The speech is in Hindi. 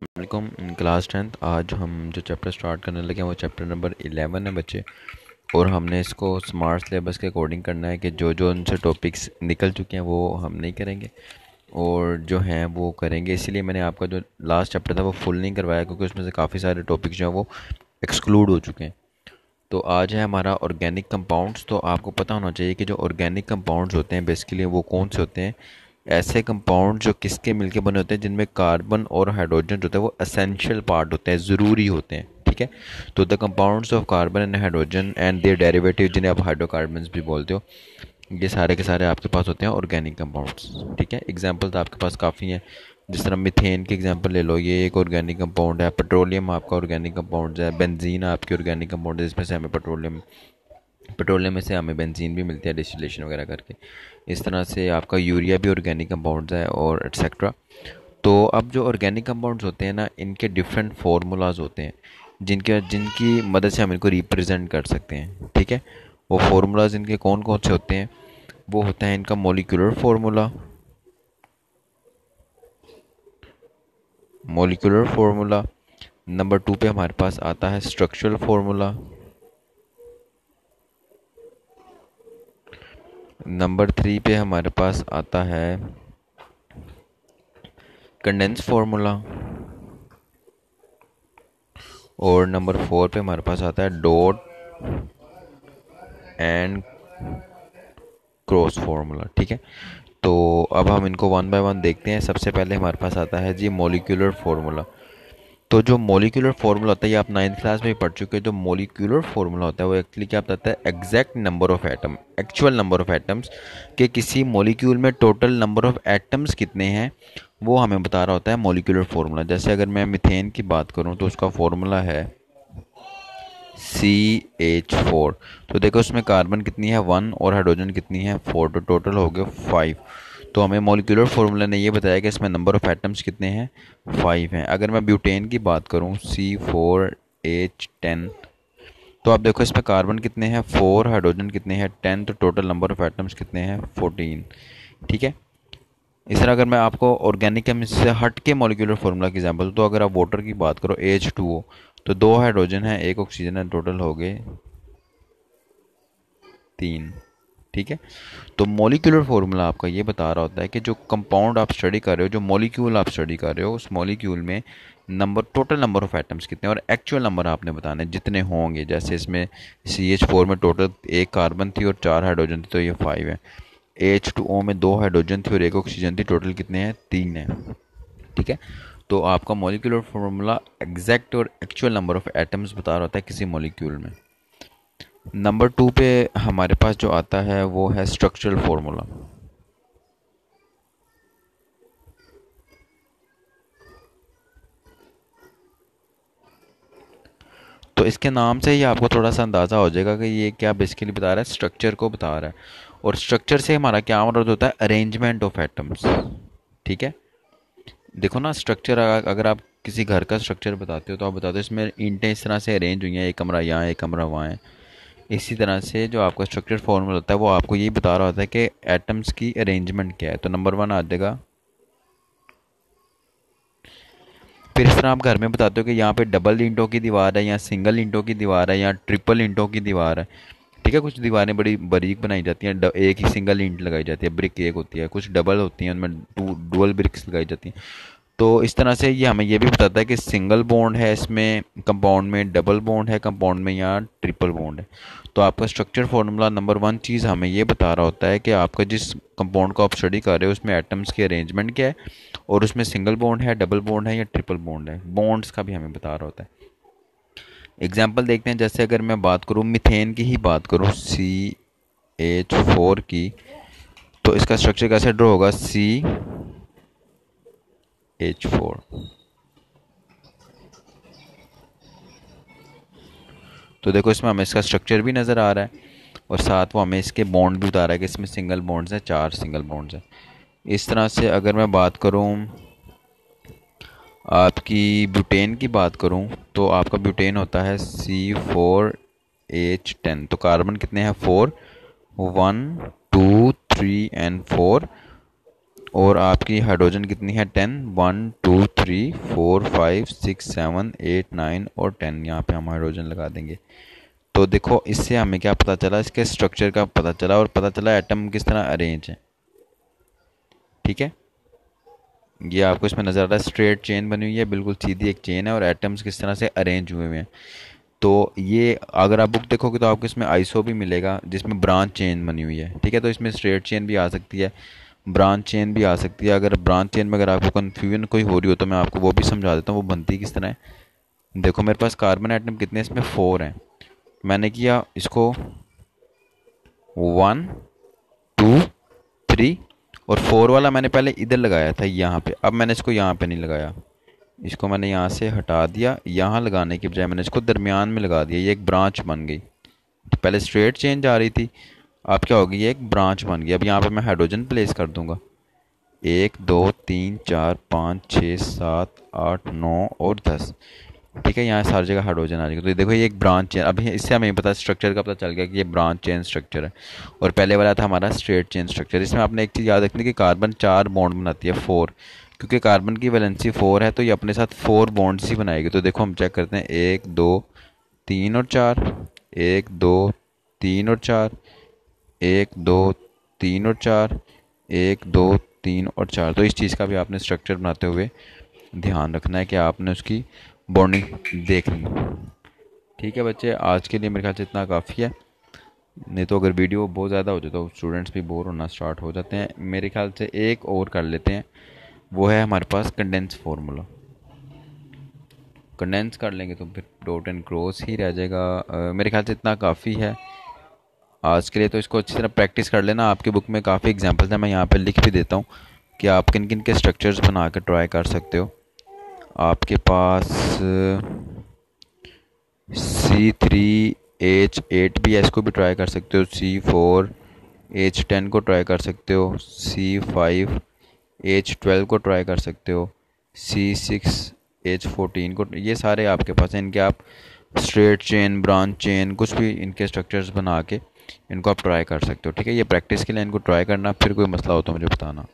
वालेकुम। क्लास 10th आज हम जो चैप्टर स्टार्ट करने लगे हैं वो चैप्टर नंबर 11 है बच्चे। और हमने इसको स्मार्ट सिलेबस के अकॉर्डिंग करना है कि जो जो उनसे टॉपिक्स निकल चुके हैं वो हम नहीं करेंगे और जो हैं वो करेंगे। इसीलिए मैंने आपका जो लास्ट चैप्टर था वो फुल नहीं करवाया क्योंकि उसमें से काफ़ी सारे टॉपिक्स जो हैं वो एक्सक्लूड हो चुके हैं। तो आज है हमारा ऑर्गेनिक कंपाउंड्स। तो आपको पता होना चाहिए कि जो ऑर्गेनिक कंपाउंड्स होते हैं बेसिकली वो कौन से होते हैं। ऐसे कंपाउंड जो किसके मिलके बने होते हैं जिनमें कार्बन और हाइड्रोजन जो होता है वो एसेंशियल पार्ट होते हैं, ज़रूरी होते हैं। ठीक है। तो the compounds of carbon and hydrogen and their derivative जिन्हें आप हाइड्रोकार्बन्स भी बोलते हो, ये सारे के सारे आपके पास होते हैं ऑर्गेनिक कंपाउंड्स। ठीक है। एग्जाम्पल तो आपके पास काफ़ी हैं। जिस तरह मीथेन की एग्जांपल ले लो, ये एक ऑर्गेनिक कंपाउंड है। पेट्रोलियम आपका ऑर्गेनिक कंपाउंड है। बेंजीन आपकी ऑर्गेनिक कंपाउंड है जिसमें से हमें पेट्रोलियम पेट्रोलियम में से हमें बेंजीन भी मिलती है डिस्टिलेशन वगैरह करके। इस तरह से आपका यूरिया भी ऑर्गेनिक कंपाउंड्स है और एट्सेट्रा। तो अब जो ऑर्गेनिक कंपाउंड्स होते हैं ना, इनके डिफरेंट फार्मूलाज होते हैं जिनके जिनकी मदद से हम इनको रिप्रेजेंट कर सकते हैं। ठीक है। वो फार्मूलाज इनके कौन कौन से होते हैं? वो होता है इनका molecular formula. Molecular formula. Number 2 पे हमारे पास आता है स्ट्रक्चरल फार्मूला। नंबर 3 पे हमारे पास आता है कंडेंस फार्मूला। और नंबर 4 पे हमारे पास आता है डॉट एंड क्रॉस फार्मूला। ठीक है। तो अब हम इनको वन बाय वन देखते हैं। सबसे पहले हमारे पास आता है जी मोलिकुलर फार्मूला। तो जो मोलिकुलर फार्मूला होता है ये आप 9th क्लास में ही पढ़ चुके हैं। जो मोलिकुलर फार्मूला होता है वो एक्चुअली क्या बताता है? Exact number of atom, actual number of atoms के किसी मोलिक्यूल में टोटल नंबर ऑफ एटम्स कितने हैं वो हमें बता रहा होता है मोलिकुलर फार्मूला। जैसे अगर मैं मीथेन की बात करूं तो उसका फार्मूला है CH4। तो देखो उसमें कार्बन कितनी है 1 और हाइड्रोजन कितनी है 4, तो टोटल हो गए 5। तो हमें मॉलिक्यूलर फार्मूला ने ये बताया कि इसमें नंबर ऑफ एटम्स कितने हैं 5 हैं। अगर मैं ब्यूटेन की बात करूं C4H10, तो आप देखो इसमें कार्बन कितने हैं 4, हाइड्रोजन कितने हैं 10, तो टोटल नंबर ऑफ एटम्स कितने हैं 14। ठीक है। इस तरह अगर मैं आपको ऑर्गेनिक केमिस्ट्री से हट के मॉलिक्यूलर फार्मूला की एग्जांपल दूं, तो अगर आप वाटर की बात करो H2O, तो 2 हाइड्रोजन है 1 ऑक्सीजन है, टोटल हो गए 3। ठीक है। तो मॉलिक्यूलर फार्मूला आपका ये बता रहा होता है कि जो कंपाउंड आप स्टडी कर रहे हो, जो मॉलिक्यूल आप स्टडी कर रहे हो, उस मॉलिक्यूल में टोटल नंबर ऑफ एटम्स कितने और एक्चुअल नंबर आपने बताने जितने होंगे। जैसे इसमें CH4 में टोटल 1 कार्बन थी और 4 हाइड्रोजन थी, तो ये 5 है। H2O में 2 हाइड्रोजन थी और 1 ऑक्सीजन थी, टोटल कितने हैं 3 है। ठीक है। तो आपका मॉलिक्यूलर फार्मूला एग्जैक्ट और एक्चुअल नंबर ऑफ एटम्स बता रहा होता है किसी मॉलिक्यूल में। नंबर 2 पे हमारे पास जो आता है वो है स्ट्रक्चरल फार्मूला। तो इसके नाम से ही आपको थोड़ा सा अंदाज़ा हो जाएगा कि ये क्या बेसिकली बता रहा है, स्ट्रक्चर को बता रहा है। और स्ट्रक्चर से हमारा क्या मतलब होता है? Arrangement of atoms. ठीक है। देखो ना, स्ट्रक्चर अगर आप किसी घर का स्ट्रक्चर बताते हो तो आप बताते हो इसमें ईंटें इस तरह से अरेंज हुई हैं, एक कमरा यहाँ एक कमरा वहाँ है। इसी तरह से जो आपका स्ट्रक्चर फॉर्मूला होता है वो आपको यही बता रहा होता है कि एटम्स की अरेंजमेंट क्या है। तो नंबर 1 आ जाएगा। फिर इस तरह आप घर में बताते हो कि यहाँ पे डबल ईंटों की दीवार है, या सिंगल ईंटों की दीवार है, या ट्रिपल ईंटों की दीवार है। ठीक है। कुछ दीवारें बड़ी बारीक बनाई जाती हैं, एक ही सिंगल ईंट लगाई जाती है, ब्रिक एक होती है। कुछ डबल होती हैं, उनमें डुअल ब्रिक्स लगाई जाती हैं। तो इस तरह से ये हमें ये भी बताता है कि सिंगल बॉन्ड है इसमें कंपाउंड में, डबल बॉन्ड है कंपाउंड में, या ट्रिपल बॉन्ड है। तो आपका स्ट्रक्चर फार्मूला नंबर 1 चीज़ हमें ये बता रहा होता है कि आपका जिस कंपाउंड को आप स्टडी कर रहे हो उसमें एटम्स की अरेंजमेंट क्या है, और उसमें सिंगल बॉन्ड है, डबल बॉन्ड है, या ट्रिपल बॉन्ड है। बॉन्ड्स का भी हमें बता रहा होता है। एग्जाम्पल देखते हैं। जैसे अगर मैं बात करूँ मिथेन की ही बात करूँ, CH4 की, तो इसका स्ट्रक्चर कैसे ड्रॉ होगा? CH4। तो देखो इसमें हमें इसका स्ट्रक्चर भी नज़र आ रहा है और साथ वो हमें इसके बॉन्ड भी बता रहा है कि इसमें सिंगल बॉन्ड्स हैं, 4 सिंगल बॉन्ड्स हैं। इस तरह से अगर मैं बात करूँ आपकी ब्यूटेन की बात करूँ, तो आपका ब्यूटेन होता है C4H10। तो कार्बन कितने हैं 4, 1 2 3 एंड 4। और आपकी हाइड्रोजन कितनी है 10, 1 2 3 4 5 6 7 8 9 और 10, यहाँ पे हम हाइड्रोजन लगा देंगे। तो देखो इससे हमें क्या पता चला, इसके स्ट्रक्चर का पता चला और पता चला एटम किस तरह अरेंज है। ठीक है, ये आपको इसमें नज़र आ रहा है स्ट्रेट चेन बनी हुई है, बिल्कुल सीधी एक चेन है और एटम्स किस तरह से अरेंज हुए हुए हैं। तो ये अगर आप बुक देखोगे तो आपको इसमें आइसो भी मिलेगा जिसमें ब्रांच चेन बनी हुई है। ठीक है, तो इसमें स्ट्रेट चेन भी आ सकती है, ब्रांच चेन भी आ सकती है। अगर ब्रांच चेन में अगर आपको कन्फ्यूजन कोई हो रही हो तो मैं आपको वो भी समझा देता हूँ वो बनती किस तरह है। देखो मेरे पास कार्बन एटम कितने, इसमें 4 हैं। मैंने किया इसको 1 2 3 और 4 वाला मैंने पहले इधर लगाया था यहाँ पे, अब मैंने इसको यहाँ पे नहीं लगाया, इसको मैंने यहाँ से हटा दिया, यहाँ लगाने के बजाय मैंने इसको दरमियान में लगा दिया, ये एक ब्रांच बन गई। तो पहले स्ट्रेट चेन जा रही थी, अब क्या होगी, ये एक ब्रांच बन गई। अब यहाँ पे मैं हाइड्रोजन प्लेस कर दूंगा, 1 2 3 4 5 6 7 8 9 और 10। ठीक है, यहाँ सारी जगह हाइड्रोजन आ जाएगा। तो ये देखो ये एक ब्रांच चेन, अभी इससे हमें पता स्ट्रक्चर का पता चल गया कि ये ब्रांच चेन स्ट्रक्चर है। और पहले वाला था हमारा स्ट्रेट चेन स्ट्रक्चर। इसमें आपने एक चीज़ याद रखनी कि कार्बन 4 बॉन्ड बनाती है, 4, क्योंकि कार्बन की वैलेंसी 4 है तो ये अपने साथ 4 बॉन्ड्स ही बनाएगी। तो देखो हम चेक करते हैं, 1 2 3 और 4, 1 2 3 और 4, 1 2 3 और 4, 1 2 3 और 4। तो इस चीज़ का भी आपने स्ट्रक्चर बनाते हुए ध्यान रखना है कि आपने उसकी बॉन्डिंग देखनी। ठीक है बच्चे, आज के लिए मेरे ख्याल से इतना काफ़ी है, नहीं तो अगर वीडियो बहुत ज़्यादा हो जाए तो स्टूडेंट्स भी बोर होना स्टार्ट हो जाते हैं। मेरे ख्याल से एक और कर लेते हैं, वो है हमारे पास कंडेंस फार्मूला। कंडेंस कर लेंगे तो फिर डॉट एंड क्रॉस ही रह जाएगा। मेरे ख्याल से इतना काफ़ी है आज के लिए। तो इसको अच्छी तरह प्रैक्टिस कर लेना, आपकी बुक में काफ़ी एग्जांपल्स हैं, मैं यहाँ पे लिख भी देता हूँ कि आप किन किन के स्ट्रक्चर्स बना कर ट्राई कर सकते हो। आपके पास C3H8 भी है, इसको भी ट्राई कर सकते हो, C4H10 को ट्राई कर सकते हो, C5H12 को ट्राई कर सकते हो, C6H14 को, ये सारे आपके पास हैं। इनके आप स्ट्रेट चेन, ब्रांच चेन, कुछ भी इनके स्ट्रक्चर्स बना के इनको आप ट्राई कर सकते हो। ठीक है, ये प्रैक्टिस के लिए इनको ट्राई करना, फिर कोई मसला हो तो मुझे बताना।